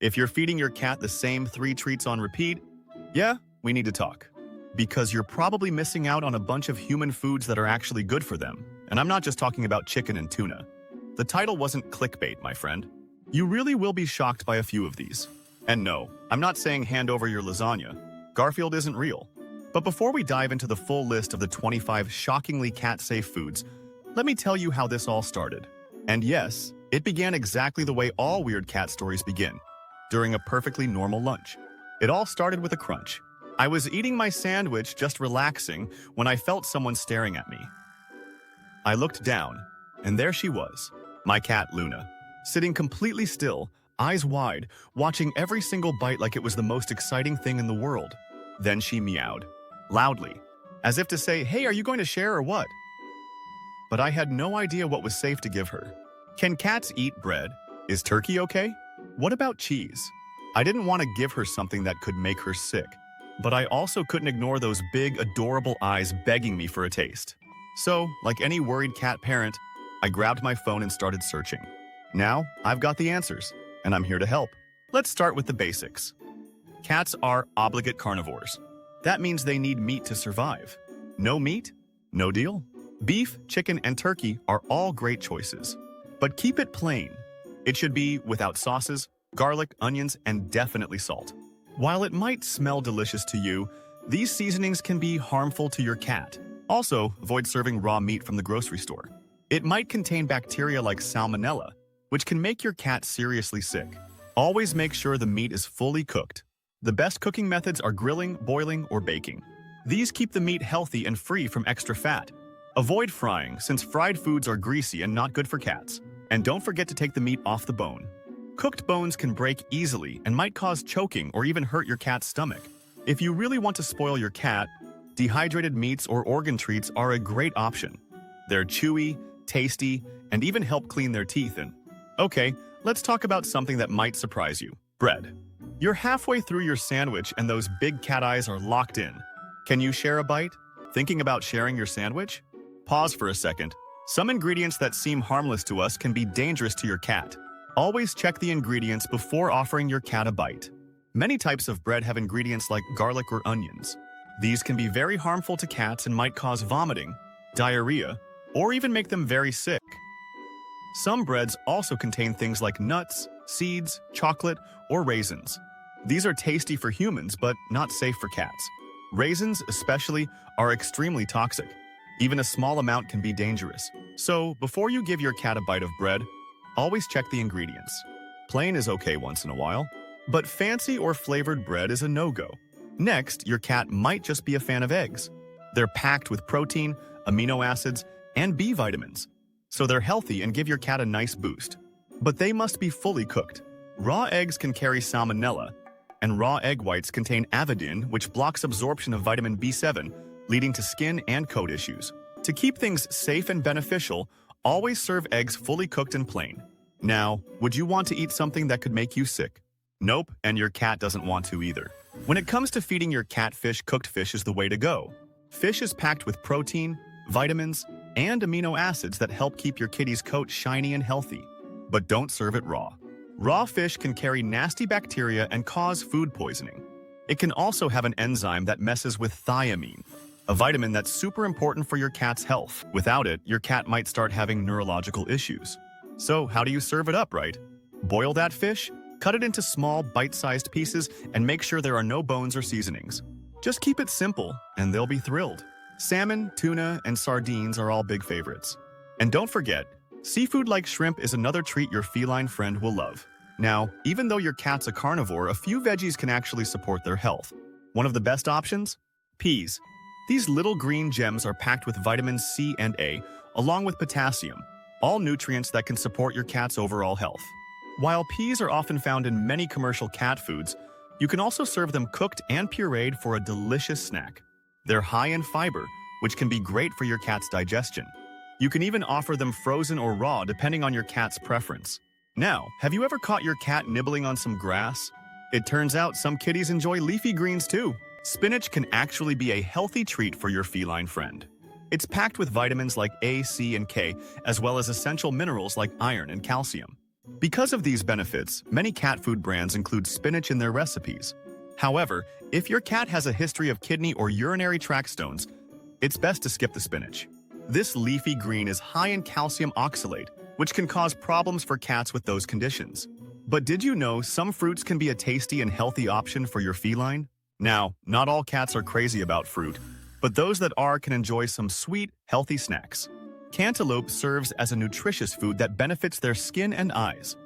If you're feeding your cat the same 3 treats on repeat, yeah, we need to talk. Because you're probably missing out on a bunch of human foods that are actually good for them. And I'm not just talking about chicken and tuna. The title wasn't clickbait, my friend. You really will be shocked by a few of these. And no, I'm not saying hand over your lasagna. Garfield isn't real. But before we dive into the full list of the 25 shockingly cat-safe foods, let me tell you how this all started. And yes, it began exactly the way all weird cat stories begin, during a perfectly normal lunch. It all started with a crunch. I was eating my sandwich, just relaxing, when I felt someone staring at me. I looked down, and there she was, my cat Luna, sitting completely still, eyes wide, watching every single bite like it was the most exciting thing in the world. Then she meowed, loudly, as if to say, "Hey, are you going to share or what?" But I had no idea what was safe to give her. Can cats eat bread? Is turkey okay? What about cheese? I didn't want to give her something that could make her sick, but I also couldn't ignore those big, adorable eyes begging me for a taste. So, like any worried cat parent, I grabbed my phone and started searching. Now, I've got the answers, and I'm here to help. Let's start with the basics. Cats are obligate carnivores. That means they need meat to survive. No meat? No deal. Beef, chicken, and turkey are all great choices. But keep it plain. It should be without sauces, garlic, onions, and definitely salt. While it might smell delicious to you, these seasonings can be harmful to your cat. Also, avoid serving raw meat from the grocery store. It might contain bacteria like salmonella, which can make your cat seriously sick. Always make sure the meat is fully cooked. The best cooking methods are grilling, boiling, or baking. These keep the meat healthy and free from extra fat. Avoid frying, since fried foods are greasy and not good for cats. And don't forget to take the meat off the bone. Cooked bones can break easily and might cause choking or even hurt your cat's stomach. If you really want to spoil your cat, dehydrated meats or organ treats are a great option. They're chewy, tasty, and even help clean their teeth. And okay, let's talk about something that might surprise you. Bread. You're halfway through your sandwich and those big cat eyes are locked in. Can you share a bite? Thinking about sharing your sandwich? Pause for a second. Some ingredients that seem harmless to us can be dangerous to your cat. Always check the ingredients before offering your cat a bite. Many types of bread have ingredients like garlic or onions. These can be very harmful to cats and might cause vomiting, diarrhea, or even make them very sick. Some breads also contain things like nuts, seeds, chocolate, or raisins. These are tasty for humans, but not safe for cats. Raisins, especially, are extremely toxic. Even a small amount can be dangerous. So, before you give your cat a bite of bread, always check the ingredients. Plain is okay once in a while, but fancy or flavored bread is a no-go. Next, your cat might just be a fan of eggs. They're packed with protein, amino acids, and B vitamins, so they're healthy and give your cat a nice boost. But they must be fully cooked. Raw eggs can carry salmonella, and raw egg whites contain avidin, which blocks absorption of vitamin B7, leading to skin and coat issues. To keep things safe and beneficial, always serve eggs fully cooked and plain. Now, would you want to eat something that could make you sick? Nope, and your cat doesn't want to either. When it comes to feeding your cat fish, cooked fish is the way to go. Fish is packed with protein, vitamins, and amino acids that help keep your kitty's coat shiny and healthy. But don't serve it raw. Raw fish can carry nasty bacteria and cause food poisoning. It can also have an enzyme that messes with thiamine, a vitamin that's super important for your cat's health. Without it, your cat might start having neurological issues. So how do you serve it up, right? Boil that fish, cut it into small, bite-sized pieces, and make sure there are no bones or seasonings. Just keep it simple, and they'll be thrilled. Salmon, tuna, and sardines are all big favorites. And don't forget, seafood like shrimp is another treat your feline friend will love. Now, even though your cat's a carnivore, a few veggies can actually support their health. One of the best options? Peas. These little green gems are packed with vitamins C and A, along with potassium, all nutrients that can support your cat's overall health. While peas are often found in many commercial cat foods, you can also serve them cooked and pureed for a delicious snack. They're high in fiber, which can be great for your cat's digestion. You can even offer them frozen or raw depending on your cat's preference. Now, have you ever caught your cat nibbling on some grass? It turns out some kitties enjoy leafy greens too. Spinach can actually be a healthy treat for your feline friend. It's packed with vitamins like A, C, and K, as well as essential minerals like iron and calcium. Because of these benefits, many cat food brands include spinach in their recipes. However, if your cat has a history of kidney or urinary tract stones, it's best to skip the spinach. This leafy green is high in calcium oxalate, which can cause problems for cats with those conditions. But did you know some fruits can be a tasty and healthy option for your feline? Now, not all cats are crazy about fruit, but those that are can enjoy some sweet, healthy snacks. Cantaloupe serves as a nutritious food that benefits their skin and eyes.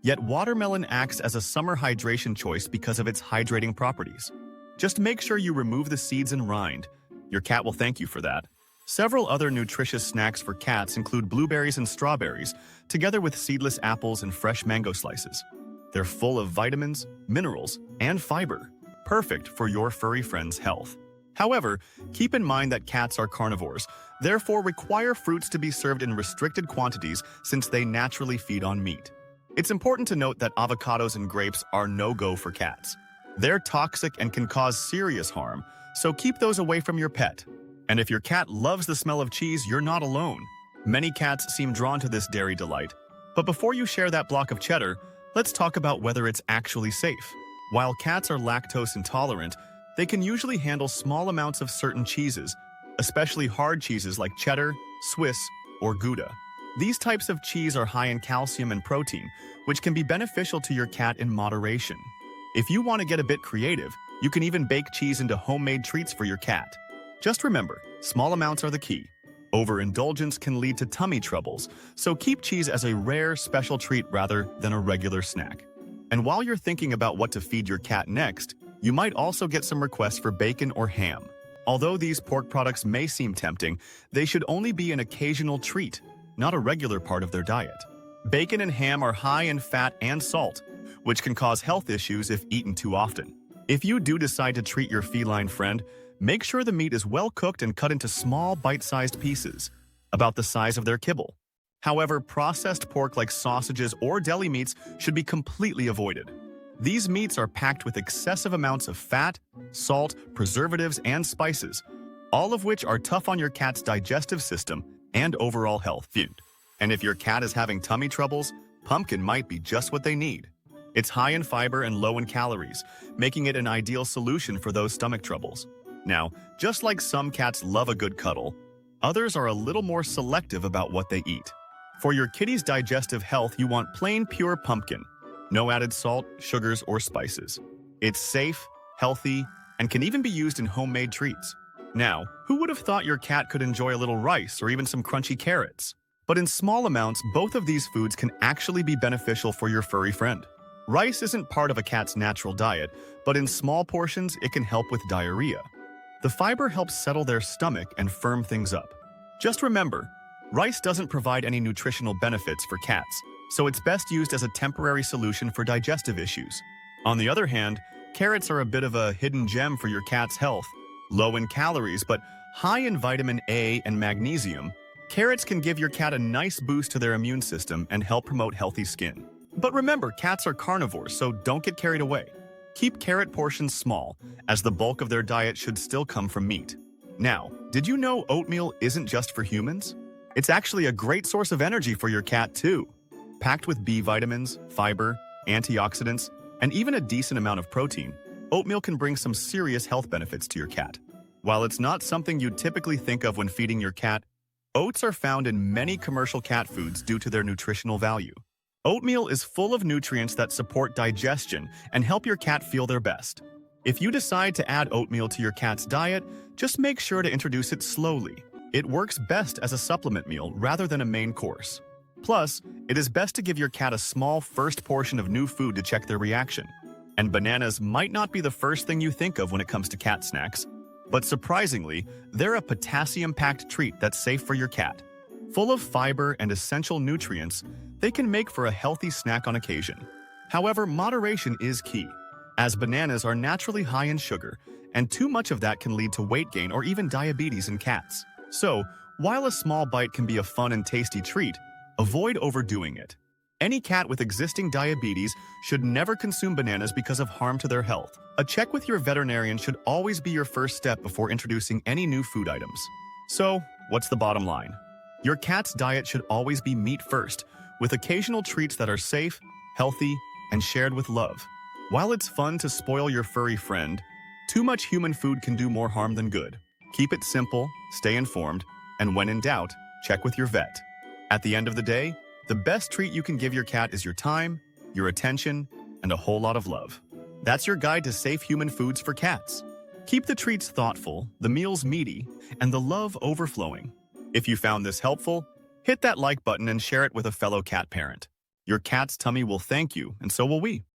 Yet watermelon acts as a summer hydration choice because of its hydrating properties. Just make sure you remove the seeds and rind. Your cat will thank you for that. Several other nutritious snacks for cats include blueberries and strawberries, together with seedless apples and fresh mango slices. They're full of vitamins, minerals, and fiber, perfect for your furry friend's health. However, keep in mind that cats are carnivores, therefore require fruits to be served in restricted quantities since they naturally feed on meat. It's important to note that avocados and grapes are no-go for cats. They're toxic and can cause serious harm, so keep those away from your pet. And if your cat loves the smell of cheese, you're not alone. Many cats seem drawn to this dairy delight. But before you share that block of cheddar, let's talk about whether it's actually safe. While cats are lactose intolerant, they can usually handle small amounts of certain cheeses, especially hard cheeses like cheddar, Swiss, or Gouda. These types of cheese are high in calcium and protein, which can be beneficial to your cat in moderation. If you want to get a bit creative, you can even bake cheese into homemade treats for your cat. Just remember, small amounts are the key. Overindulgence can lead to tummy troubles, so keep cheese as a rare, special treat rather than a regular snack. And while you're thinking about what to feed your cat next, you might also get some requests for bacon or ham. Although these pork products may seem tempting, they should only be an occasional treat, not a regular part of their diet. Bacon and ham are high in fat and salt, which can cause health issues if eaten too often. If you do decide to treat your feline friend, make sure the meat is well cooked and cut into small, bite-sized pieces, about the size of their kibble. However, processed pork like sausages or deli meats should be completely avoided. These meats are packed with excessive amounts of fat, salt, preservatives, and spices, all of which are tough on your cat's digestive system and overall health. And if your cat is having tummy troubles, pumpkin might be just what they need. It's high in fiber and low in calories, making it an ideal solution for those stomach troubles. Now, just like some cats love a good cuddle, others are a little more selective about what they eat. For your kitty's digestive health, you want plain pure pumpkin. No added salt, sugars, or spices. It's safe, healthy, and can even be used in homemade treats. Now, who would have thought your cat could enjoy a little rice or even some crunchy carrots? But in small amounts, both of these foods can actually be beneficial for your furry friend. Rice isn't part of a cat's natural diet, but in small portions, it can help with diarrhea. The fiber helps settle their stomach and firm things up. Just remember, rice doesn't provide any nutritional benefits for cats, so it's best used as a temporary solution for digestive issues. On the other hand, carrots are a bit of a hidden gem for your cat's health. Low in calories, but high in vitamin A and magnesium, carrots can give your cat a nice boost to their immune system and help promote healthy skin. But remember, cats are carnivores, so don't get carried away. Keep carrot portions small, as the bulk of their diet should still come from meat. Now, did you know oatmeal isn't just for humans? It's actually a great source of energy for your cat, too. Packed with B vitamins, fiber, antioxidants, and even a decent amount of protein, oatmeal can bring some serious health benefits to your cat. While it's not something you'd typically think of when feeding your cat, oats are found in many commercial cat foods due to their nutritional value. Oatmeal is full of nutrients that support digestion and help your cat feel their best. If you decide to add oatmeal to your cat's diet, just make sure to introduce it slowly. It works best as a supplement meal rather than a main course. Plus, it is best to give your cat a small first portion of new food to check their reaction. And bananas might not be the first thing you think of when it comes to cat snacks, but surprisingly, they're a potassium-packed treat that's safe for your cat. Full of fiber and essential nutrients, they can make for a healthy snack on occasion. However, moderation is key, as bananas are naturally high in sugar, and too much of that can lead to weight gain or even diabetes in cats. So, while a small bite can be a fun and tasty treat, avoid overdoing it. Any cat with existing diabetes should never consume bananas because of harm to their health. A check with your veterinarian should always be your first step before introducing any new food items. So, what's the bottom line? Your cat's diet should always be meat first, with occasional treats that are safe, healthy, and shared with love. While it's fun to spoil your furry friend, too much human food can do more harm than good. Keep it simple, stay informed, and when in doubt, check with your vet. At the end of the day, the best treat you can give your cat is your time, your attention, and a whole lot of love. That's your guide to safe human foods for cats. Keep the treats thoughtful, the meals meaty, and the love overflowing. If you found this helpful, hit that like button and share it with a fellow cat parent. Your cat's tummy will thank you, and so will we.